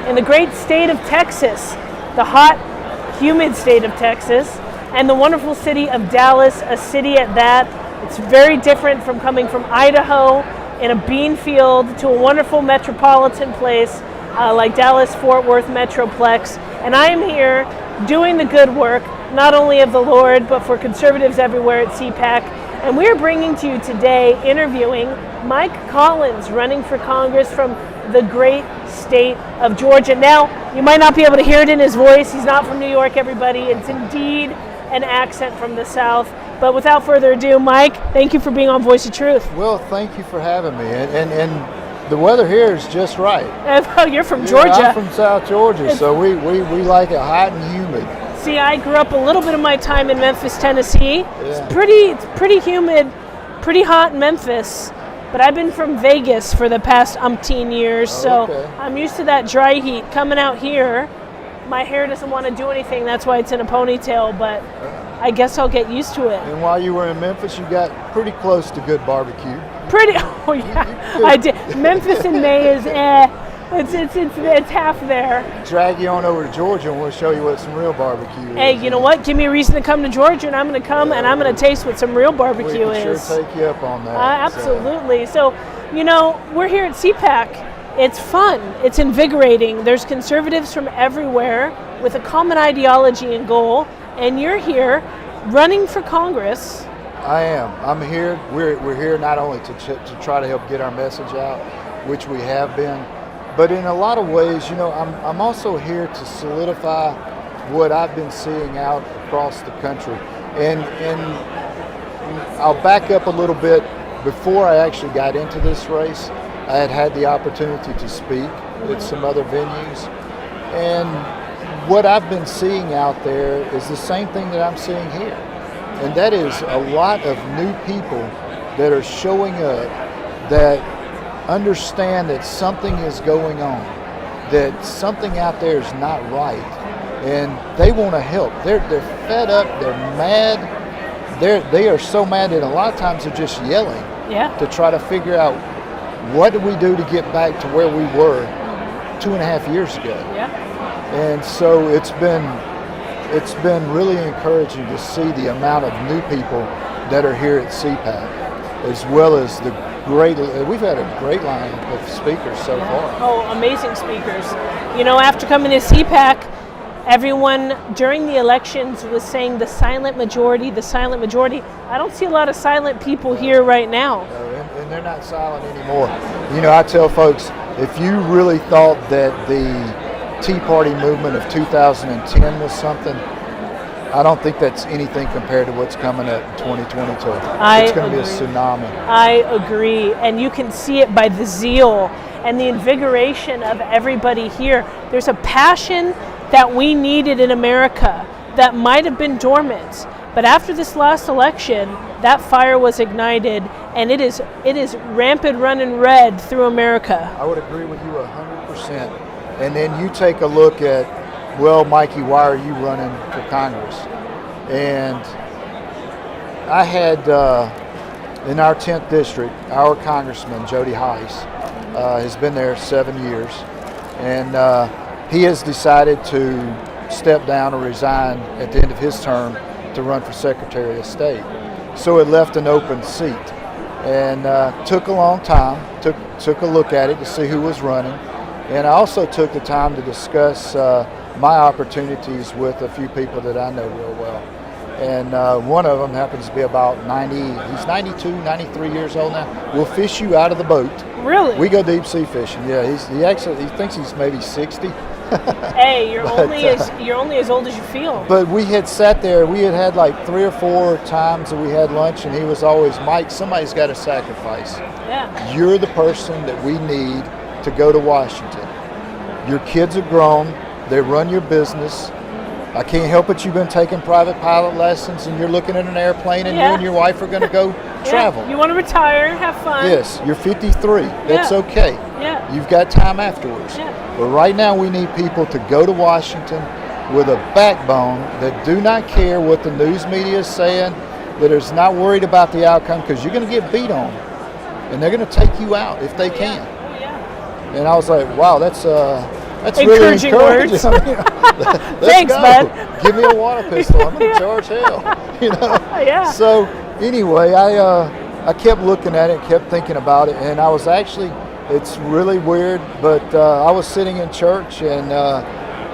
in the great state of Texas, the hot, humid state of Texas, and the wonderful city of Dallas, a city at that. It's very different from coming from Idaho in a bean field to a wonderful metropolitan place like Dallas-Fort Worth Metroplex. And I am here doing the good work, not only of the Lord, but for conservatives everywhere at CPAC. And we're bringing to you today, interviewing Mike Collins, running for Congress from the great state of Georgia. Now, you might not be able to hear it in his voice. He's not from New York, everybody. It's indeed an accent from the South. But without further ado, Mike, thank you for being on Voice of Truth. Well, thank you for having me. And the weather here is just right. You're from Georgia. I'm from South Georgia, so we like it hot and humid. See, I grew up a little bit of my time in Memphis, Tennessee. Yeah. It's pretty humid, pretty hot in Memphis. But I've been from Vegas for the past umpteen years, so I'm used to that dry heat. Coming out here, my hair doesn't want to do anything. That's why it's in a ponytail, but I guess I'll get used to it. And while you were in Memphis, you got pretty close to good barbecue. Oh yeah, I did. Memphis in May is it's half there. Drag you on over to Georgia and we'll show you what some real barbecue is. Hey, you know what? Give me a reason to come to Georgia, and I'm going to come and I'm going to taste what some real barbecue we can is. Sure take you up on that. Absolutely. So, we're here at CPAC. It's fun. It's invigorating. There's conservatives from everywhere with a common ideology and goal, and you're here running for Congress. I am. I'm here. We're here not only to try to help get our message out, which we have been, but in a lot of ways, I'm also here to solidify what I've been seeing out across the country. And I'll back up a little bit. Before I actually got into this race, I had the opportunity to speak at some other venues. And what I've been seeing out there is the same thing that I'm seeing here. And that is a lot of new people that are showing up that understand that something is going on, that something out there is not right, and they want to help. They're fed up, they're mad, they are so mad that a lot of times they're just yelling to try to figure out what do we do to get back to where we were 2.5 years ago. And so it's been really encouraging to see the amount of new people that are here at CPAC, as well as we've had a great lineup of speakers so far. Oh, amazing speakers. After coming to CPAC, everyone during the elections was saying the silent majority. I don't see a lot of silent people here right now. And they're not silent anymore. I tell folks, if you really thought that the Tea Party movement of 2010 was something, I don't think that's anything compared to what's coming up in 2022. It's going to be a tsunami. I agree. And you can see it by the zeal and the invigoration of everybody here. There's a passion that we needed in America that might have been dormant. But after this last election, that fire was ignited, and it is rampant running red through America. I would agree with you 100%. And then you take a look at, well, Mikey, why are you running for Congress? And I had, in our 10th district, our congressman, Jody Heiss, has been there 7 years. And he has decided to step down or resign at the end of his term to run for Secretary of State. So it left an open seat. And took a long time, took a look at it to see who was running. And I also took the time to discuss my opportunities with a few people that I know real well. And one of them happens to be about 90, he's 92, 93 years old now. We'll fish you out of the boat. Really? We go deep sea fishing, yeah. He thinks he's maybe 60. Hey, you're only as old as you feel. But we had sat there, we had like 3 or 4 times that we had lunch, and he was always, Mike, somebody's got to sacrifice. Yeah. You're the person that we need to go to Washington. Your kids are grown, they run your business. I can't help it, you've been taking private pilot lessons and you're looking at an airplane and you and your wife are going to go travel. You want to retire, have fun. Yes, you're 53. That's okay. Yeah. You've got time afterwards. Yeah. But right now we need people to go to Washington with a backbone that do not care what the news media is saying, that is not worried about the outcome, because you're going to get beat on and they're going to take you out if they can. Yeah. And I was like, wow, that's That's really encouraging encouraging. words. I mean, let's Thanks, go. bud. Give me a water pistol. I'm going to charge hell. Yeah. So anyway, I kept looking at it, kept thinking about it, and I was actually, it's really weird, but I was sitting in church, and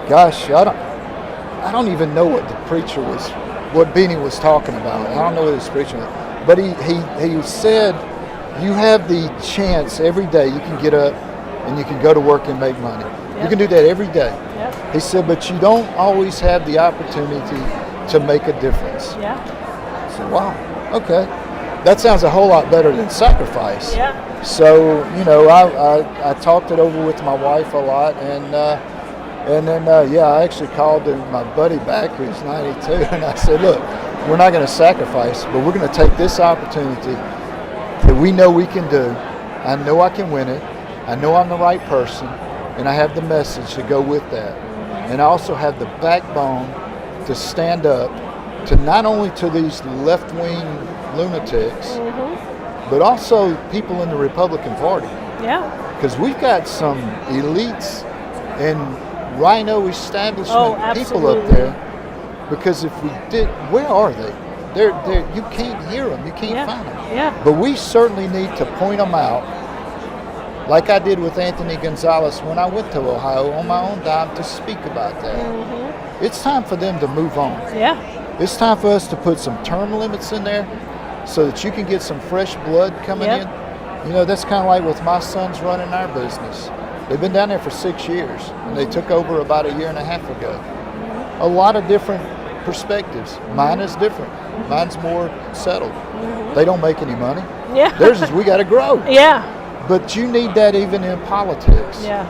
gosh, I don't even know what the preacher was, what Beanie was talking about. I don't know what he was preaching about. But he said, you have the chance every day you can get up and you can go to work and make money. Yep. You can do that every day. Yep. He said, but you don't always have the opportunity to make a difference. Yeah. I said, wow, okay. That sounds a whole lot better than sacrifice. Yeah. So, I talked it over with my wife a lot, and then, I actually called my buddy back, who's 92, and I said, look, we're not going to sacrifice, but we're going to take this opportunity that we know we can do. I know I can win it. I know I'm the right person, and I have the message to go with that. And I also have the backbone to stand up to not only to these left-wing lunatics, but also people in the Republican Party. Yeah. Because we've got some elites and rhino establishment people up there. Because if we did, where are they? They're you can't hear them. You can't find them. Yeah. But we certainly need to point them out, like I did with Anthony Gonzalez when I went to Ohio on my own dime to speak about that. It's time for them to move on. Yeah. It's time for us to put some term limits in there so that you can get some fresh blood coming in. That's kind of like with my sons running our business. They've been down there for 6 years, and they took over about a year and a half ago. A lot of different perspectives. Mine is different. Mine's more settled. They don't make any money. Yeah. Theirs is we got to grow. Yeah. But you need that even in politics. Yeah.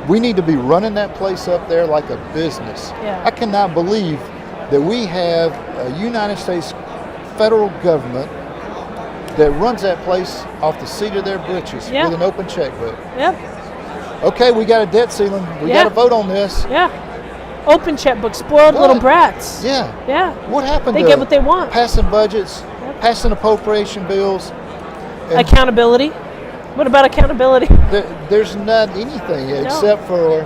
We need to be running that place up there like a business. Yeah. I cannot believe that we have a United States federal government that runs that place off the seat of their britches with an open checkbook. Yep. Okay, we got a debt ceiling. We got to vote on this. Yeah. Open checkbook, spoiled little brats. Yeah. Yeah. What happened They to get what they want. passing budgets, passing appropriation bills? Accountability. What about accountability? There's not anything except for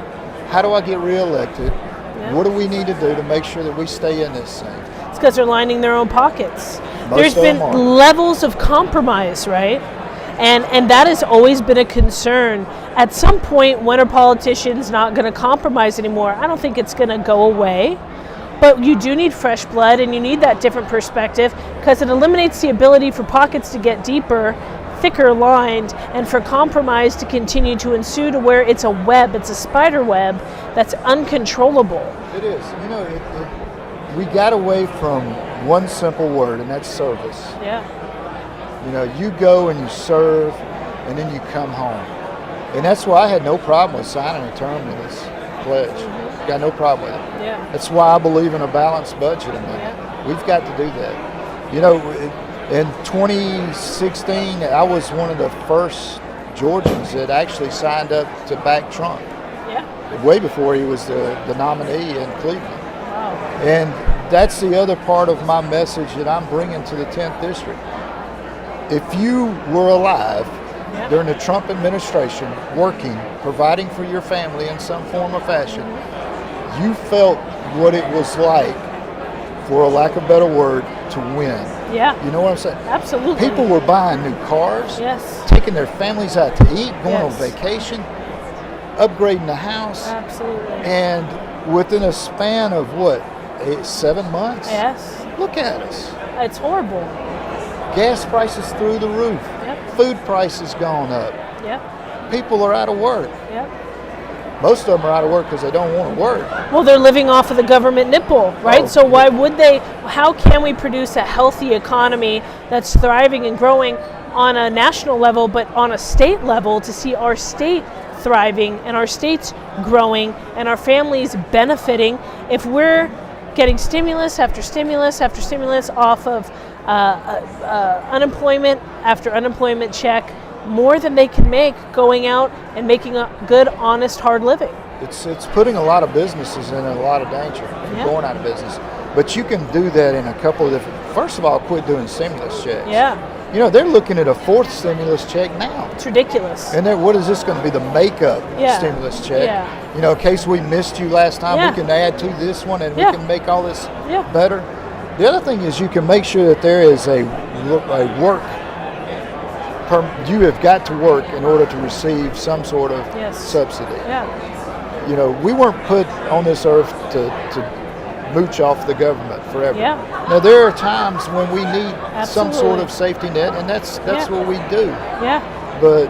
how do I get reelected? Yeah. What do we need to do to make sure that we stay in this thing? It's because they're lining their own pockets. There's been levels of compromise, right? And that has always been a concern. At some point, when are politicians not going to compromise anymore? I don't think it's going to go away. But you do need fresh blood, and you need that different perspective, because it eliminates the ability for pockets to get deeper, thicker lined, and for compromise to continue to ensue to where it's a web, it's a spider web that's uncontrollable. It is. We got away from one simple word, and that's service. Yeah. You go and you serve, and then you come home. And that's why I had no problem with signing a term limits pledge. Got no problem with it. Yeah. That's why I believe in a balanced budget. We've got to do that. In 2016, I was one of the first Georgians that actually signed up to back Trump. Yeah. Way before he was the nominee in Cleveland. Wow. And that's the other part of my message that I'm bringing to the 10th District. If you were alive during the Trump administration, working, providing for your family in some form or fashion, you felt what it was like, for a lack of a better word, to win. Yeah. You know what I'm saying? Absolutely. People were buying new cars, taking their families out to eat, going on vacation, upgrading the house. Absolutely. And within a span of 7 months? Yes. Look at us. It's horrible. Gas prices through the roof. Yep. Food prices gone up. Yep. People are out of work. Yep. Most of them are out of work because they don't want to work. Well, they're living off of the government nipple, right? So why would they? How can we produce a healthy economy that's thriving and growing on a national level, but on a state level to see our state thriving and our states growing and our families benefiting if we're getting stimulus after stimulus after stimulus off of unemployment after unemployment check, more than they can make going out and making a good, honest, hard living. It's putting a lot of businesses in a lot of danger, going out of business. But you can do that in a couple of different. First of all, quit doing stimulus checks. Yeah. they're looking at a fourth stimulus check now. It's ridiculous. And then what is this going to be, the makeup stimulus check? Yeah. In case we missed you last time, we can add to this one and we can make all this better. The other thing is you can make sure that there is a work. You have got to work in order to receive some sort of subsidy. Yeah. We weren't put on this earth to mooch off the government forever. Yeah. Now there are times when we need some Absolutely. sort of safety net, and that's what we do. Yeah. But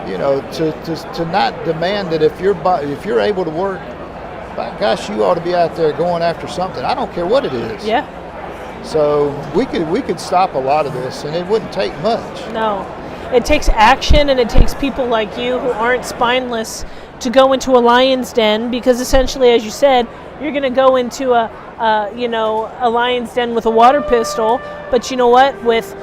to not demand that if you're able to work, by gosh, you ought to be out there going after something. I don't care what it is. Yeah. So we could stop a lot of this, and it wouldn't take much. No. It takes action, and it takes people like you who aren't spineless to go into a lion's den, because essentially, as you said, you're going to go into a lion's den with a water pistol. But you know what? With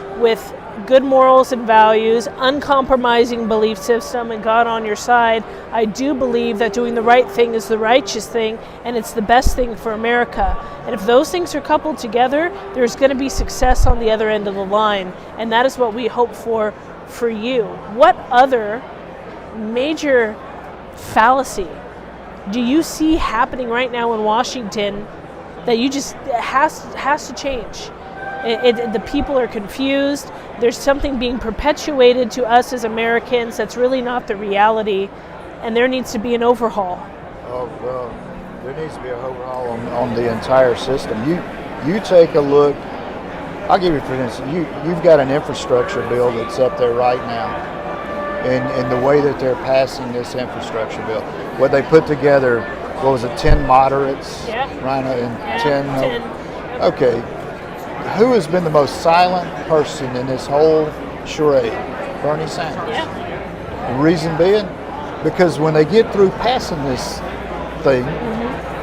good morals and values, uncompromising belief system, and God on your side, I do believe that doing the right thing is the righteous thing, and it's the best thing for America. And if those things are coupled together, there's going to be success on the other end of the line, and that is what we hope for you. What other major fallacy do you see happening right now in Washington that you just has to change? The people are confused. There's something being perpetuated to us as Americans that's really not the reality, and there needs to be an overhaul. Oh, well, there needs to be an overhaul on the entire system. You take a look. I'll give you, for instance, you've got an infrastructure bill that's up there right now, and the way that they're passing this infrastructure bill, what they put together, what was it, 10 moderates, Rhino, and 10. Okay, who has been the most silent person in this whole charade? Bernie Sanders. Yeah. The reason being, because when they get through passing this thing,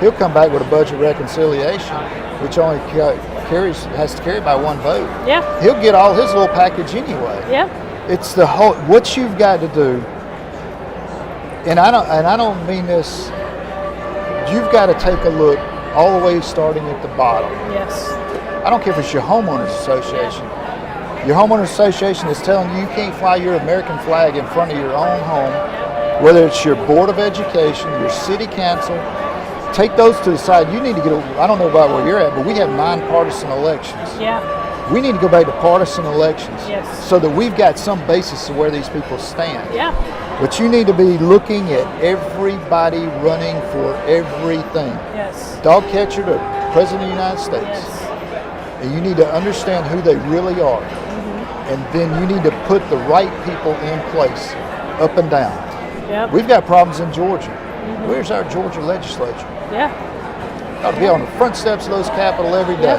he'll come back with a budget reconciliation, which only has to carry by one vote. Yeah. He'll get all his little package anyway. Yeah. It's the whole, what you've got to do, and I don't mean this, you've got to take a look all the way starting at the bottom. Yes. I don't care if it's your homeowners association. Your homeowners association is telling you can't fly your American flag in front of your own home, whether it's your board of education, your city council. Take those to the side. You need to I don't know about where you're at, but we have nonpartisan elections. Yeah. We need to go back to partisan elections, so that we've got some basis of where these people stand. Yeah. But you need to be looking at everybody running for everything. Yes. Dog catcher to President of the United States. Yes. And you need to understand who they really are. And then you need to put the right people in place, up and down. Yep. We've got problems in Georgia. Where's our Georgia legislature? Yeah. Ought to be on the front steps of those Capitol every day,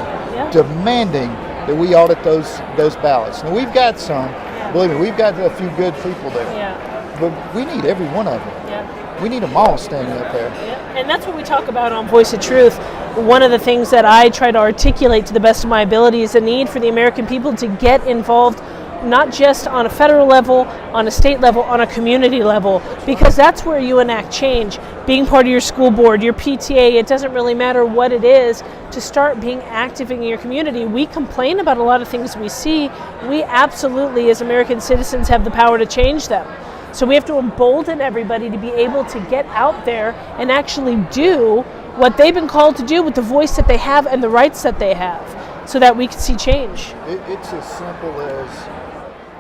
demanding that we audit those ballots. Now we've got some, believe me, we've got a few good people there. Yeah. But we need every one of them. Yeah. We need them all standing up there. Yeah. And that's what we talk about on Voice of Truth. One of the things that I try to articulate to the best of my ability is the need for the American people to get involved, not just on a federal level, on a state level, on a community level, because that's where you enact change. Being part of your school board, your PTA, it doesn't really matter what it is, to start being active in your community. We complain about a lot of things we see. We absolutely, as American citizens, have the power to change them. So we have to embolden everybody to be able to get out there and actually do what they've been called to do with the voice that they have and the rights that they have, so that we can see change. It's as simple as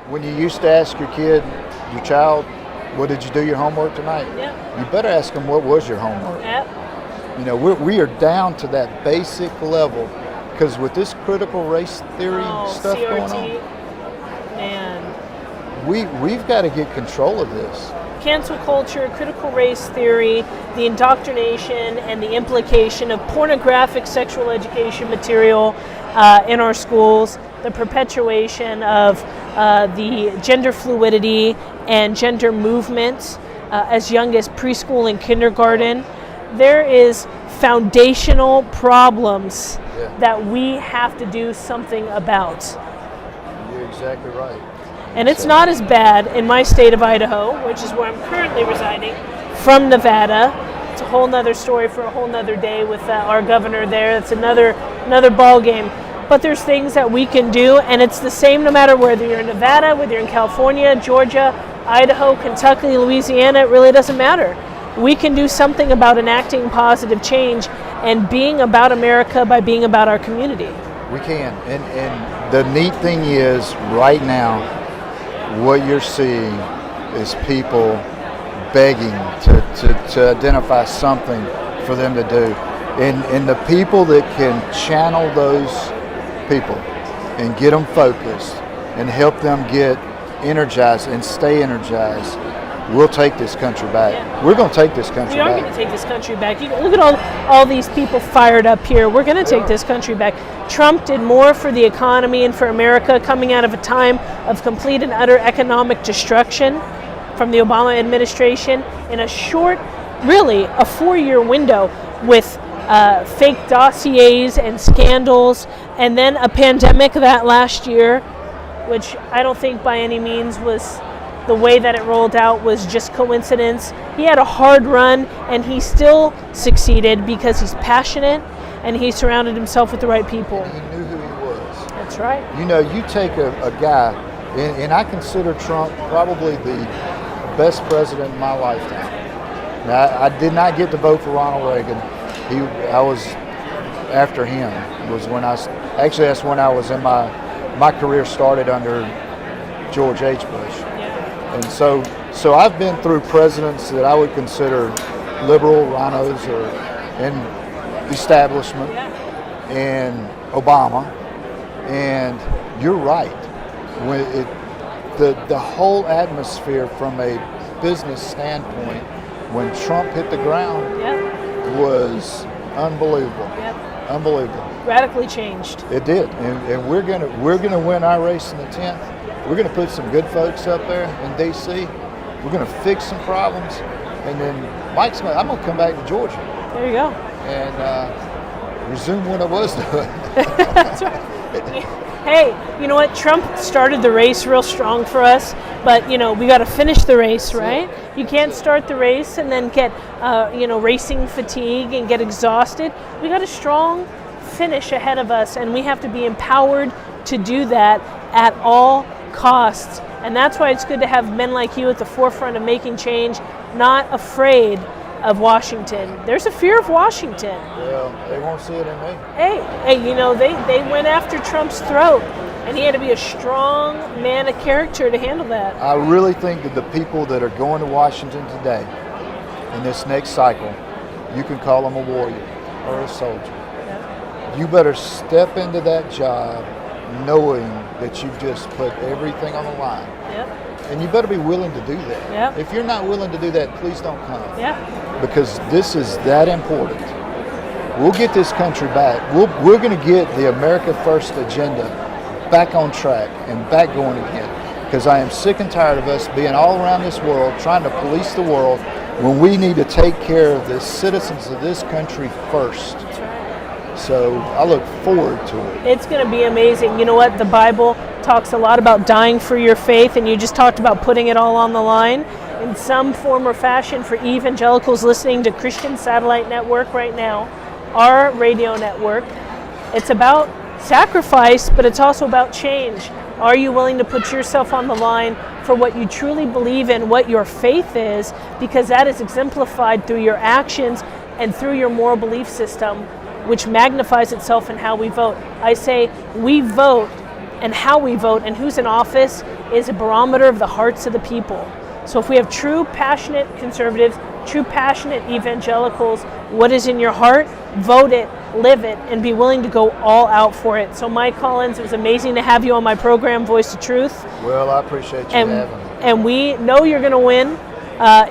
when you used to ask your kid, your child, well, did you do your homework tonight? Yeah. You better ask them, what was your homework? Yeah. We are down to that basic level, because with this critical race theory stuff CRT, going on, man, we've got to get control of this. Cancel culture, critical race theory, the indoctrination and the implication of pornographic sexual education material in our schools, the perpetuation of the gender fluidity and gender movement as young as preschool and kindergarten. There is foundational problems that we have to do something about. You're exactly right. And it's not as bad in my state of Idaho, which is where I'm currently residing, from Nevada. It's a whole nother story for a whole nother day with our governor there. It's another ball game. but there's things that we can do, and it's the same no matter whether you're in Nevada, whether you're in California, Georgia, Idaho, Kentucky, Louisiana. It really doesn't matter. We can do something about enacting positive change and being about America by being about our community. We can, and the neat thing is, right now, what you're seeing is people begging to identify something for them to do. And the people that can channel those people and get them focused and help them get energized and stay energized, we'll take this country back. Yeah. We're going to take this country back. We are going to take this country back. Look at all these people fired up here. We're going to take this country back. Trump did more for the economy and for America coming out of a time of complete and utter economic destruction from the Obama administration in a short, really a 4-year window with fake dossiers and scandals, and then a pandemic that last year, which I don't think by any means was the way that it rolled out was just coincidence. He had a hard run, and he still succeeded because he's passionate and he surrounded himself with the right people. He knew who he was. That's right. You know, you take a guy, and I consider Trump probably the best president in my lifetime. Now, I did not get to vote for Ronald Reagan. I was after him. Was when that's when I was in my career started under George H. Bush. And so I've been through presidents that I would consider liberal, rhinos, or in establishment, and Obama. And you're right. When the whole atmosphere from a business standpoint, when Trump hit the ground, was unbelievable. Unbelievable. Radically changed. It did, and we're gonna win our race in the 10th. We're going to put some good folks up there in D.C. We're going to fix some problems, and then I'm going to come back to Georgia. There you go. And resume what I was doing. That's right. Hey, you know what? Trump started the race real strong for us, but we got to finish the race, right? You can't start the race and then get racing fatigue and get exhausted. We got a strong finish ahead of us, and we have to be empowered to do that at all costs. And that's why it's good to have men like you at the forefront of making change, not afraid of Washington. There's a fear of Washington. Well, they won't see it in me. Hey, they went after Trump's throat, and he had to be a strong man of character to handle that. I really think that the people that are going to Washington today in this next cycle, you can call them a warrior or a soldier. Yeah. You better step into that job knowing that you've just put everything on the line. Yep. And you better be willing to do that. Yep. If you're not willing to do that, please don't come. Yeah. Because this is that important. We'll get this country back. We're going to get the America First agenda back on track and back going again. Because I am sick and tired of us being all around this world trying to police the world when we need to take care of the citizens of this country first. That's right. So I look forward to it. It's going to be amazing. You know what? The Bible talks a lot about dying for your faith, and you just talked about putting it all on the line in some form or fashion for evangelicals listening to Christian Satellite Network right now, our radio network. It's about sacrifice, but it's also about change. Are you willing to put yourself on the line for what you truly believe in, what your faith is, because that is exemplified through your actions and through your moral belief system, which magnifies itself in how we vote. I say we vote, and how we vote and who's in office is a barometer of the hearts of the people. So if we have true passionate conservatives, true passionate evangelicals, what is in your heart? Vote it, live it, and be willing to go all out for it. So Mike Collins, it was amazing to have you on my program, Voice of Truth. Well, I appreciate you having me. And we know you're going to win.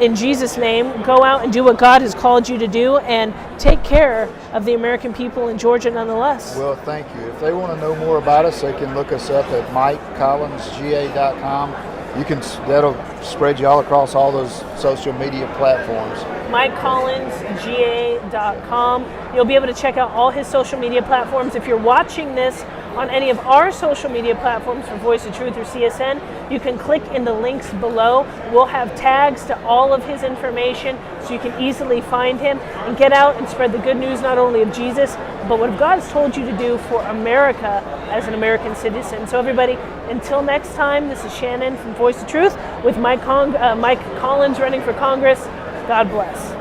In Jesus' name, go out and do what God has called you to do and take care of the American people in Georgia nonetheless. Well, thank you. If they want to know more about us, they can look us up at MikeCollinsGA.com. That'll spread you all across all those social media platforms. MikeCollinsGA.com. You'll be able to check out all his social media platforms. If you're watching this on any of our social media platforms for Voice of Truth or CSN, you can click in the links below. We'll have tags to all of his information so you can easily find him and get out and spread the good news not only of Jesus, but what God's told you to do for America as an American citizen. So everybody, until next time, this is Shannon from Voice of Truth with Mike Collins running for Congress. God bless.